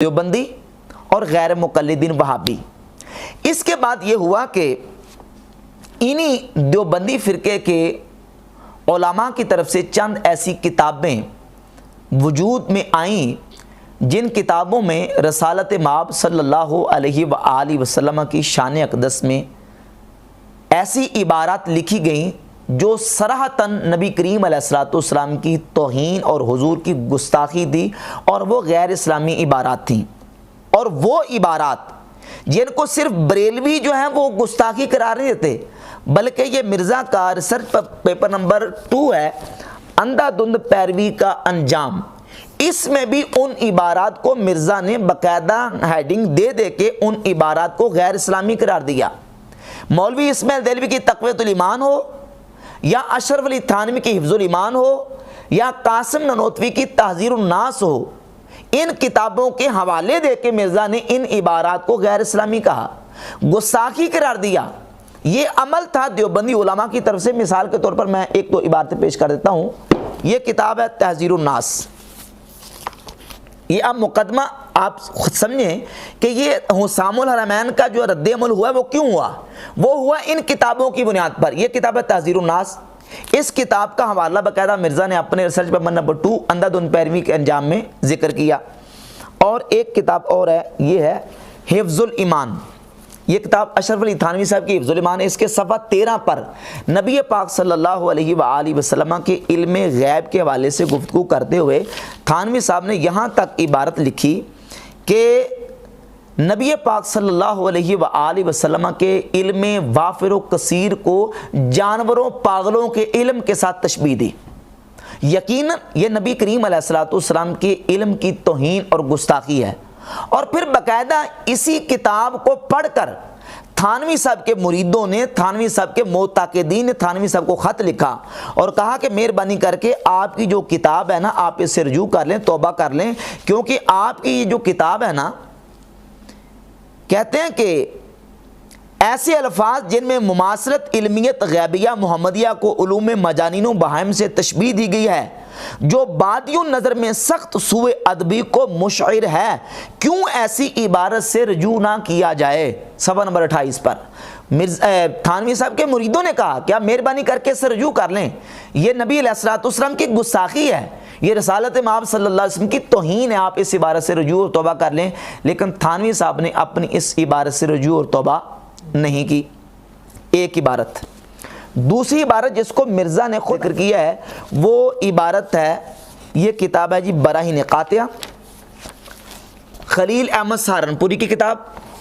دیوبندی اور غیر مقلدین وہابی۔ اس کے بعد یہ ہوا کہ انہی دیوبندی فرقے کے علماء کی طرف سے چند ایسی کتابیں وجود میں آئیں جن کتابوں میں رسالت مآب صلی اللہ علیہ وآلہ وسلم کی شان اقدس میں ایسی عبارات لکھی گئیں جو صراحتاً نبی کریم علیہ السلام کی توہین اور حضور کی گستاخی تھی، اور وہ غیر اسلامی عبارات تھیں، اور وہ عبارات جن کو صرف بریلوی جو ہیں وہ گستاخی قرار نہیں دیتے، بلکہ یہ مرزا کا ریسرچ پیپر نمبر 2 ہے، اندھا دھند پیروی کا انجام، اس میں بھی ان عبارات کو مرزا نے باقاعدہ ہیڈنگ دے دے کے ان عبارات کو غیر اسلامی قرار دیا۔ مولوی اسماعیل دہلوی کی تقویۃ الایمان ہو، یا اشرف علی تھانوی کی حفظ الایمان ہو، یا قاسم نانوتوی کی تحذیر الناس ہو، ان کتابوں کے حوالے دے کے مرزا نے ان عبارات کو غیر اسلامی کہا، گستاخی قرار دیا۔ یہ عمل تھا دیوبندی علماء کی طرف سے۔ مثال کے طور پر میں ایک دو عبارتیں پیش کر دیتا ہوں۔ یہ کتاب ہے تحذیر الناس۔ یہ اب مقدمہ آپ خود سمجھیں کہ یہ حسام الحرمین کا جو رد عمل ہوا وہ کیوں ہوا؟ وہ ہوا ان کتابوں کی بنیاد پر۔ یہ کتاب ہے تحذیر الناس۔ اس کتاب کا حوالہ باقاعدہ مرزا نے اپنے ریسرچ پیپر نمبر 2 اندھا دھند پیروی کے انجام میں ذکر کیا۔ اور ایک کتاب اور ہے، یہ ہے حفظ الایمان۔ یہ کتاب اشرف علی تھانوی صاحب کی حفظ الایمان ہے۔ اس کے صفحہ 13 پر نبی پاک صلی اللہ علیہ وآلہ وسلم کے علم غیب کے حوالے سے گفتگو کرتے ہوئے تھانوی صاحب نے یہاں تک عبارت لکھی کہ نبی پاک صلی اللہ علیہ وآلہ وسلم کے علم وافر و کثیر کو جانوروں پاگلوں کے علم کے ساتھ تشبیہ دی۔ یقیناً یہ نبی کریم علیہ السلام کے علم کی توہین اور گستاخی ہے۔ اور پھر باقاعدہ اسی کتاب کو پڑھ کر تھانوی صاحب کے مریدوں نے، تھانوی صاحب کے معتقدین نے تھانوی صاحب کو خط لکھا اور کہا کہ مہربانی کر کے آپ کی جو کتاب ہے نا آپ اس سے رجوع کر لیں، توبہ کر لیں، کیونکہ آپ کی یہ جو کتاب ہے نا، کہتے ہیں کہ ایسے الفاظ جن میں مماثلت علمیت غیبیہ محمدیہ کو علوم مجانین و بہائم سے تشبیہ دی گئی ہے، جو بادیوں نظر میں سخت سوء ادبی کو مشعر ہے، کیوں ایسی عبارت سے رجوع نہ کیا جائے؟ صفحہ نمبر 28 پر تھانوی صاحب کے مریدوں نے کہا کہ آپ مہربانی کر کے اس سے رجوع کر لیں، یہ نبی علیہ السلام کی گستاخی ہے، یہ رسالت مآب صلی اللہ علیہ وسلم کی توہین ہے، آپ اس عبارت سے رجوع اور توبہ کر لیں۔ لیکن تھانوی صاحب نے اپنی اس عبارت سے رجوع اور توبہ نہیں کی۔ ایک عبارت۔ دوسری عبارت جس کو مرزا نے خود ذکر کیا ہے وہ عبارت ہے، یہ کتاب ہے جی براہین قاطعہ، خلیل احمد سہارنپوری کی کتاب،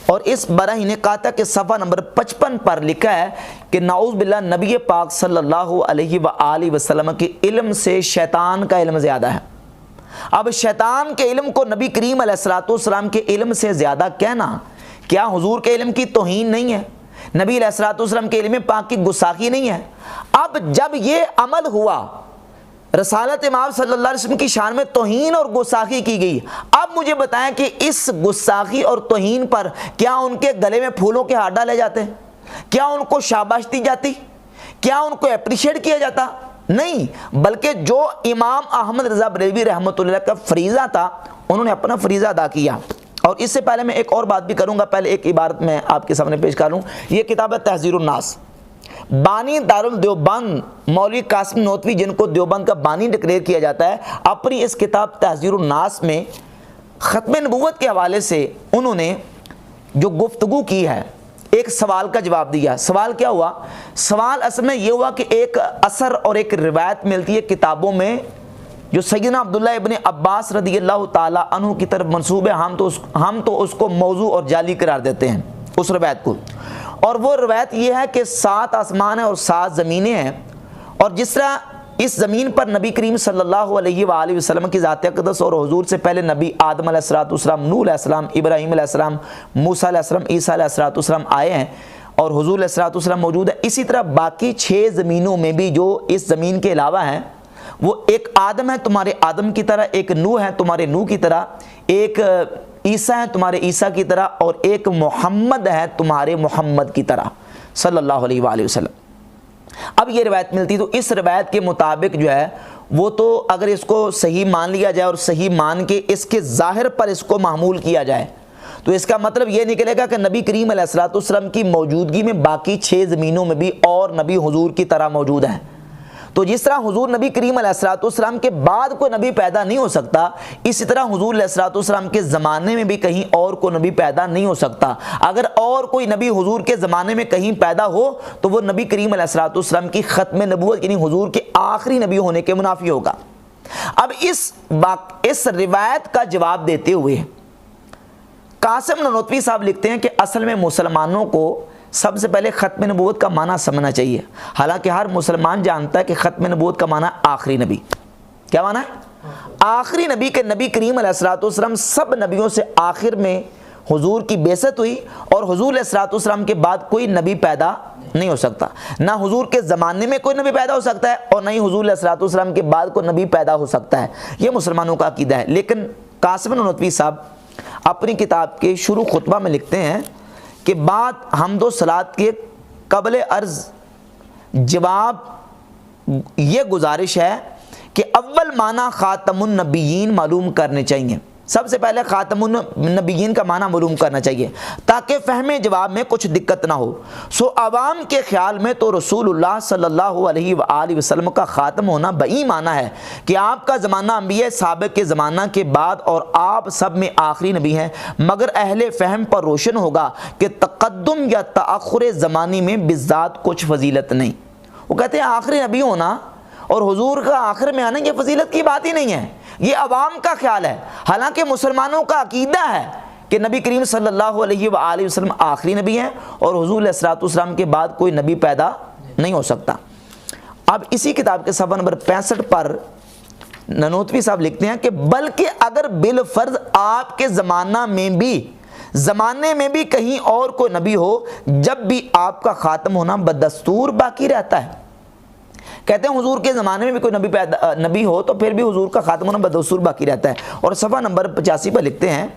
اور اس براہین قاطعہ کے صفحہ نمبر 55 پر لکھا ہے کہ نعوذ باللہ نبی پاک صلی اللہ علیہ وآلہ وسلم کے علم سے شیطان کا علم زیادہ ہے۔ اب شیطان کے علم کو نبی کریم علیہ السلام کے علم سے زیادہ کہنا کیا حضور کے علم کی توہین نہیں ہے؟ نبی علیہ السلام کے علم پاک کی گستاخی نہیں ہے؟ اب جب یہ عمل ہوا، رسالت مآب صلی اللہ علیہ وسلم کی شان میں توہین اور گستاخی کی گئی، اب مجھے بتائیں کہ اس گستاخی اور توہین پر کیا ان کے گلے میں پھولوں کے ہار ڈالے جاتے ہیں؟ کیا ان کو شاباش دی جاتی؟ کیا ان کو اپریشیٹ کیا جاتا؟ نہیں، بلکہ جو امام احمد رضا بریلوی رحمۃ اللہ کا فریضہ تھا انہوں نے اپنا فریضہ ادا کیا۔ اور اس سے پہلے میں ایک اور بات بھی کروں گا، پہلے ایک عبارت میں آپ کے سامنے پیش کر لوں۔ یہ کتاب ہے تحذیر الناس۔ بانی دارالدیوبند مولوی قاسم نانوتوی، جن کو دیوبند کا بانی ڈکلیئر کیا جاتا ہے، اپنی اس کتاب تحذیر الناس میں ختم نبوت کے حوالے سے انہوں نے جو گفتگو کی ہے، ایک سوال کا جواب دیا۔ سوال کیا ہوا؟ سوال اصل میں یہ ہوا کہ ایک اثر اور ایک روایت ملتی ہے کتابوں میں جو سیدنا عبداللہ ابن عباس رضی اللہ تعالی عنہ کی طرف منسوب ہے، ہم تو اس کو موضوع اور جعلی قرار دیتے ہیں اس روایت کو۔ اور وہ روایت یہ ہے کہ 7 آسمان ہیں اور 7 زمینیں ہیں، اور جس طرح اس زمین پر نبی کریم صلی اللہ علیہ وآلہ وسلم کی ذات اقدس اور حضور سے پہلے نبی آدم علیہ السلام، نوح علیہ السلام، ابراہیم علیہ السلام، موسیٰ علیہ السلام، عیسیٰ علیہ السلام آئے ہیں اور حضور علیہ السلام موجود ہے۔ اسی طرح باقی 6 زمینوں میں بھی جو اس زمین کے علاوہ ہیں، وہ ایک آدم ہے تمہارے آدم کی طرح، ایک نوح ہے تمہارے نوح کی طرح، ایک عیسیٰ ہے تمہارے عیسیٰ کی طرح، اور ایک محمد ہے تمہارے محمد کی طرح صلی اللہ علیہ وآلہ وسلم۔ اب یہ روایت ملتی، تو اس روایت کے مطابق جو ہے وہ تو اگر اس کو صحیح مان لیا جائے اور صحیح مان کے اس کے ظاہر پر اس کو محمول کیا جائے تو اس کا مطلب یہ نکلے گا کہ نبی کریم علیہ الصلوۃ والسلام کی موجودگی میں باقی 6 زمینوں میں بھی اور نبی حضور کی طرح موجود ہیں۔ تو جس طرح حضور نبی کریم علیہ الصلوۃ والسلام کے بعد کوئی نبی پیدا نہیں ہو سکتا، اسی طرح حضور علیہ الصلوۃ والسلام کے زمانے میں بھی کہیں اور کوئی نبی پیدا نہیں ہو سکتا۔ اگر اور کوئی نبی حضور کے زمانے میں کہیں پیدا ہو تو وہ نبی کریم علیہ الصلوۃ والسلام کی ختم نبوت یعنی حضور کے آخری نبی ہونے کے منافی ہوگا۔ اب اس روایت کا جواب دیتے ہوئے قاسم نانوتوی صاحب لکھتے ہیں کہ اصل میں مسلمانوں کو سب سے پہلے ختم نبوت کا معنی سمجھنا چاہیے۔ حالانکہ ہر مسلمان جانتا ہے کہ ختم نبوت کا معنی آخری نبی۔ کیا معنی ہے؟ آخری نبی کے نبی کریم علیہ الصلوۃ والسلام سب نبیوں سے آخر میں حضور کی بعثت ہوئی اور حضور علیہ الصلوۃ والسلام کے بعد کوئی نبی پیدا نہیں ہو سکتا۔ نہ حضور کے زمانے میں کوئی نبی پیدا ہو سکتا ہے اور نہ ہی حضور علیہ الصلوۃ والسلام کے بعد کوئی نبی پیدا ہو سکتا ہے۔ یہ مسلمانوں کا عقیدہ ہے۔ لیکن قاسم نانوتوی صاحب اپنی کتاب کے شروع خطبہ میں لکھتے ہیں کہ بات حمد و صلات کے قبل عرض جواب یہ گزارش ہے کہ اول معنی خاتم النبیین معلوم کرنے چاہیے۔ سب سے پہلے خاتم النبیین کا معنی معلوم کرنا چاہیے تاکہ فہم جواب میں کچھ دقت نہ ہو۔ سو عوام کے خیال میں تو رسول اللہ صلی اللہ علیہ وآلہ وسلم کا خاتم ہونا بئی معنی ہے کہ آپ کا زمانہ انبیاء سابق کے زمانہ کے بعد اور آپ سب میں آخری نبی ہیں، مگر اہل فہم پر روشن ہوگا کہ تقدم یا تأخر زمانی میں بالذات کچھ فضیلت نہیں۔ وہ کہتے ہیں آخری نبی ہونا اور حضور کا آخر میں آنا یہ فضیلت کی بات ہی نہیں ہے، یہ عوام کا خیال ہے۔ حالانکہ مسلمانوں کا عقیدہ ہے کہ نبی کریم صلی اللہ علیہ وآلہ وسلم آخری نبی ہیں اور حضور علیہ الصلوۃ والسلام کے بعد کوئی نبی پیدا نہیں ہو سکتا۔ اب اسی کتاب کے صفحہ نمبر 65 پر نانوتوی صاحب لکھتے ہیں کہ بلکہ اگر بالفرض آپ کے زمانے میں بھی کہیں اور کوئی نبی ہو، جب بھی آپ کا خاتم ہونا بدستور باقی رہتا ہے۔ کہتے ہیں حضور کے زمانے میں بھی کوئی نبی ہو تو پھر بھی حضور کا خاتم ہونا بدستور باقی رہتا ہے۔ اور صفحہ نمبر 85 پر لکھتے ہیں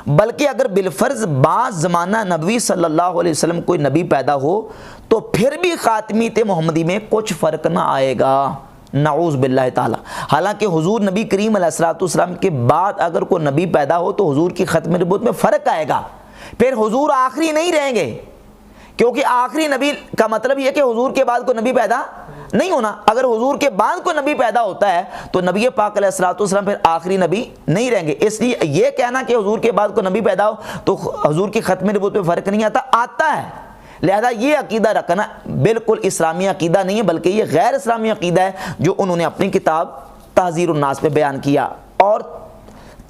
بلکہ اگر بالفرض بعض زمانہ نبوی صلی اللہ علیہ وسلم کوئی نبی پیدا ہو تو پھر بھی خاتمیت محمدی میں کچھ فرق نہ آئے گا، نعوذ باللہ تعالی۔ حالانکہ حضور نبی کریم علیہ الصلوۃ والسلام کے بعد اگر کوئی نبی پیدا ہو تو حضور کی ختم نبوت میں فرق آئے گا، پھر حضور آخری نہیں رہیں گے، کیونکہ آخری نبی کا مطلب یہ کہ حضور کے بعد کوئی نبی پیدا نہیں ہونا۔ اگر حضور کے بعد کوئی نبی پیدا ہوتا ہے تو نبی پاک علیہ الصلوۃ والسلام پھر آخری نبی نہیں رہیں گے۔ اس لیے یہ کہنا کہ حضور کے بعد کوئی نبی پیدا ہو تو حضور کی ختم نبوت میں فرق نہیں آتا ہے۔ لہذا یہ عقیدہ رکھنا بالکل اسلامی عقیدہ نہیں ہے، بلکہ یہ غیر اسلامی عقیدہ ہے جو انہوں نے اپنی کتاب تحذیر الناس میں بیان کیا۔ اور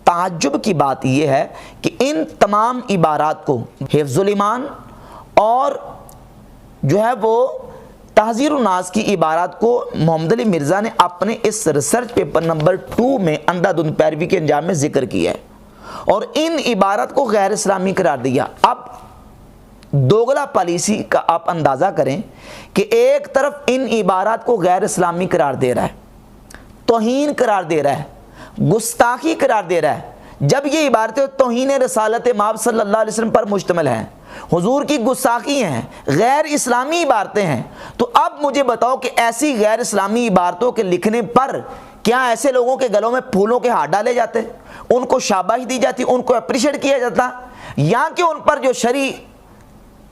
تعجب کی بات یہ ہے کہ ان تمام عبارات کو حفظ الایمان اور جو ہے وہ تحذیر الناس کی عبارات کو محمد علی مرزا نے اپنے اس ریسرچ پیپر نمبر 2 میں اندھا دھند پیروی کے انجام میں ذکر کیا ہے اور ان عبارات کو غیر اسلامی قرار دیا۔ اب دوگلا پالیسی کا آپ اندازہ کریں کہ ایک طرف ان عبارات کو غیر اسلامی قرار دے رہا ہے، توہین قرار دے رہا ہے، گستاخی قرار دے رہا ہے، جب یہ عبارتیں توہین رسالت مآب صلی اللہ علیہ وسلم پر مشتمل ہیں، حضور کی گستاخی ہیں، غیر اسلامی عبارتیں ہیں، تو اب مجھے بتاؤ کہ ایسی غیر اسلامی عبارتوں کے لکھنے پر کیا ایسے لوگوں کے گلوں میں پھولوں کے ہار ڈالے جاتے، ان کو شاباشی دی جاتی، ان کو اپریشیٹ کیا جاتا، یا کہ ان پر جو شرعی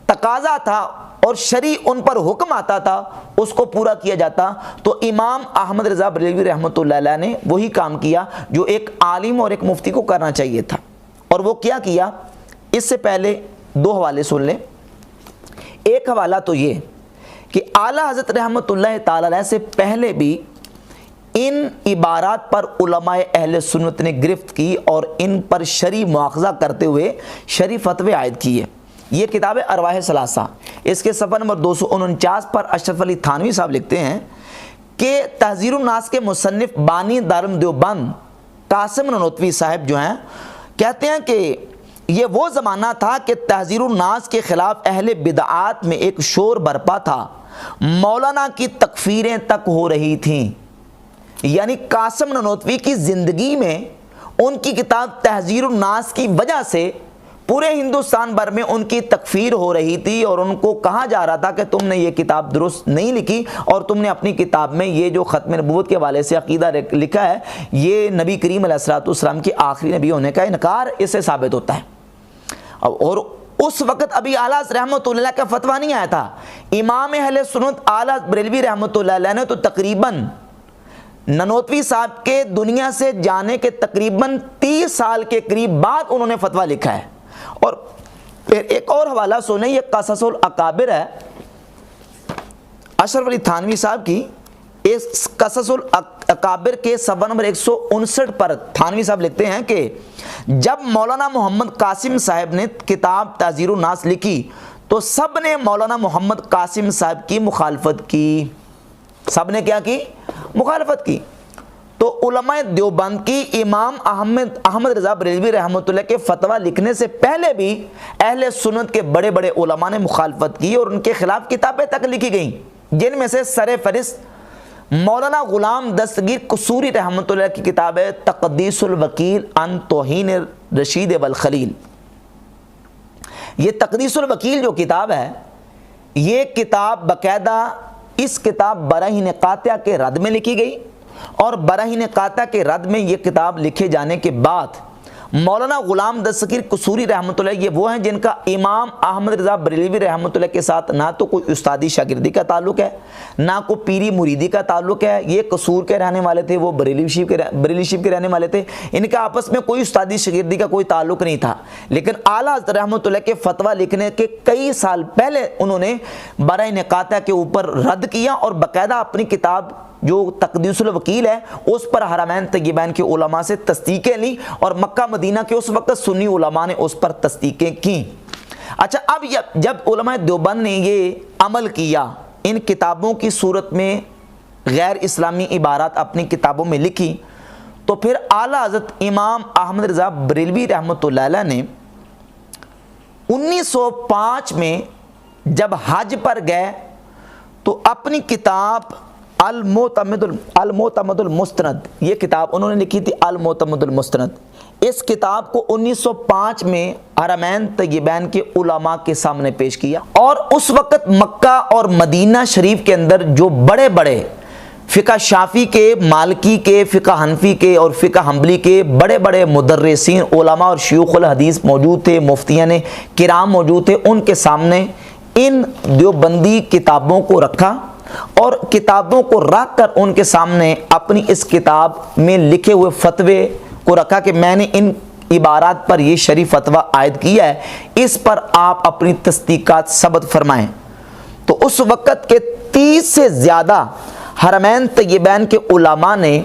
تقاضا تھا اور شرعی ان پر حکم آتا تھا اس کو پورا کیا جاتا؟ تو امام احمد رضا بریلوی رحمۃ اللہ علیہ نے وہی کام کیا جو ایک عالم اور ایک مفتی کو کرنا چاہیے تھا۔ اور وہ کیا کیا؟ اس سے پہلے 2 حوالے سن لیں۔ ایک حوالہ تو یہ کہ اعلیٰ حضرت رحمۃ اللہ تعالی علیہ سے پہلے بھی ان عبارات پر علماء اہل سنت نے گرفت کی اور ان پر شرعی مواخذہ کرتے ہوئے شرعی فتوے عائد کیے۔ یہ کتاب ارواح ثلاثہ، اس کے صفحہ نمبر 249 پر اشرف علی تھانوی صاحب لکھتے ہیں کہ تحذیر الناس کے مصنف بانی دارالعلوم دیوبند قاسم نانوتوی صاحب جو ہیں کہتے ہیں کہ یہ وہ زمانہ تھا کہ تحذیر الناس کے خلاف اہل بدعات میں ایک شور برپا تھا، مولانا کی تکفیریں تک ہو رہی تھیں۔ یعنی قاسم نانوتوی کی زندگی میں ان کی کتاب تحذیر الناس کی وجہ سے پورے ہندوستان بھر میں ان کی تکفیر ہو رہی تھی اور ان کو کہا جا رہا تھا کہ تم نے یہ کتاب درست نہیں لکھی اور تم نے اپنی کتاب میں یہ جو ختم نبوت کے حوالے سے عقیدہ لکھا ہے یہ نبی کریم علیہ الصلوۃ والسلام کے آخری نبی ہونے کا انکار اس سے ثابت ہوتا ہے۔ اور اس وقت ابھی اعلیٰ رحمۃ اللہ کا فتویٰ نہیں آیا تھا۔ امام اہل سنت اعلیٰ بریلوی رحمۃ اللہ علیہ نے تو تقریباً ننوتوی صاحب کے دنیا سے جانے کے تقریباً 30 سال کے قریب بعد انہوں نے فتویٰ لکھا ہے۔ اور پھر ایک اور حوالہ سنیں، یہ قصص الاکابر ہے اشرف علی تھانوی صاحب کی۔ اس قصص الاکابر کے صفحہ نمبر 159 پر تھانوی صاحب لکھتے ہیں کہ جب مولانا محمد قاسم صاحب نے کتاب تعزیر الناس لکھی تو سب نے مولانا محمد قاسم صاحب کی مخالفت کی۔ سب نے کیا کی؟ مخالفت کی۔ تو علماء دیوبند کی امام احمد رضا بریلوی رحمۃ اللہ کے فتویٰ لکھنے سے پہلے بھی اہل سنت کے بڑے بڑے علماء نے مخالفت کی اور ان کے خلاف کتابیں تک لکھی گئیں، جن میں سے سر فہرست مولانا غلام دستگیر قصوری رحمۃ اللہ کی کتاب ہے تقدیس الوکیل عن توہین رشید والخلیل۔ یہ تقدیس الوکیل جو کتاب ہے، یہ کتاب باقاعدہ اس کتاب براہین قاطعہ کے رد میں لکھی گئی، اور براہین قاطعہ کے رد میں یہ کتاب لکھے جانے کے بعد مولانا غلام دستگیر قصوری رحمۃ اللہ یہ وہ ہیں جن کا امام احمد رضا بریلوی رحمۃ اللہ کے ساتھ نہ تو کوئی استادی شاگردی کا تعلق ہے، نہ کوئی پیری مریدی کا تعلق ہے۔ یہ قصور کے رہنے والے تھے، وہ بریلی شریف کے رہنے والے تھے، ان کا آپس میں کوئی استادی شاگردی کا کوئی تعلق نہیں تھا۔ لیکن اعلیٰ رحمۃ اللہ کے فتویٰ لکھنے کے کئی سال پہلے انہوں نے براہین قاطعہ کے اوپر رد کیا اور باقاعدہ اپنی کتاب جو تقدیس الوکیل ہے اس پر حرمین طیبین کے علماء سے تصدیقیں لیں اور مکہ مدینہ کے اس وقت سنی علماء نے اس پر تصدیقیں کیں۔ اچھا، اب جب علماء دیوبند نے یہ عمل کیا، ان کتابوں کی صورت میں غیر اسلامی عبارات اپنی کتابوں میں لکھی، تو پھر اعلیٰ حضرت امام احمد رضا بریلوی رحمۃ اللہ علیہ نے 1905 میں جب حج پر گئے تو اپنی کتاب المعتمد المستند، یہ کتاب انہوں نے لکھی تھی المعتمد المستند۔ اس کتاب کو 1905 میں حرمین طیبین کے علماء کے سامنے پیش کیا، اور اس وقت مکہ اور مدینہ شریف کے اندر جو بڑے بڑے فقہ شافعی کے، مالکی کے، فقہ حنفی کے اور فقہ حنبلی کے بڑے بڑے مدرسین علماء اور شیوخ الحدیث موجود تھے، مفتیان کرام موجود تھے، ان کے سامنے ان دیوبندی کتابوں کو رکھا اور کتابوں کو رکھ کر ان کے سامنے اپنی اس کتاب میں لکھے ہوئے فتوے کو رکھا کہ میں نے ان عبارات پر یہ شریف فتویٰ عائد کیا ہے، اس پر آپ اپنی تصدیقات ثبت فرمائیں۔ تو اس وقت کے 30 سے زیادہ حرمین طیبین کے علماء نے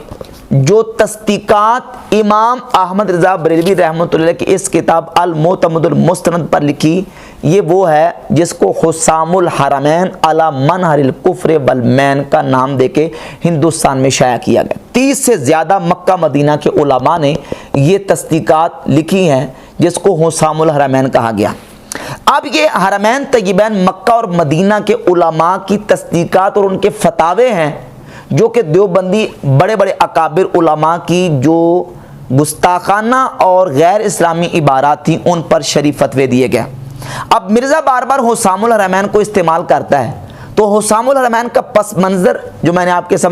جو تصدیقات امام احمد رضا بریلوی رحمۃ اللہ کی اس کتاب المعتمد المستند پر لکھی، یہ وہ ہے جس کو حسام الحرمین علی منہر الکفر والمین کا نام دے کے ہندوستان میں شائع کیا گیا۔ 30 سے زیادہ مکہ مدینہ کے علماء نے یہ تصدیقات لکھی ہیں جس کو حسام الحرمین کہا گیا۔ اب یہ حرمین طیبین مکہ اور مدینہ کے علماء کی تصدیقات اور ان کے فتاوے ہیں جو کہ دیوبندی بڑے بڑے اکابر علماء کی جو گستاخانہ اور غیر اسلامی عبارات تھیں ان پر شریف فتوے دیے گئے۔ اب مرزا بار بار حسام الحرمین کو استعمال کرتا ہے، تو حسام الحرمین کا پس منظر جو میں نے آپ کے سامنے